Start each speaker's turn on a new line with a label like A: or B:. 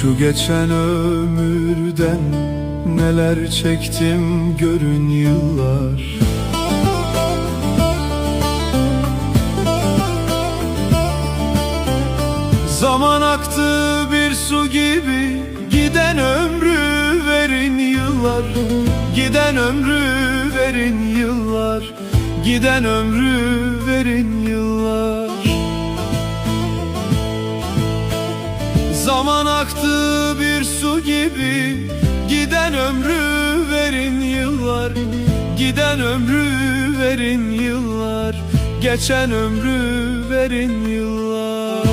A: Şu geçen ömürden neler çektim görün yıllar. Zaman aktı bir su gibi, giden ömrü verin yıllar. Giden ömrü verin yıllar. Giden ömrü verin yıllar. Zaman aktı bir su gibi, giden ömrü verin yıllar. Giden ömrü verin yıllar. Geçen ömrü verin yıllar.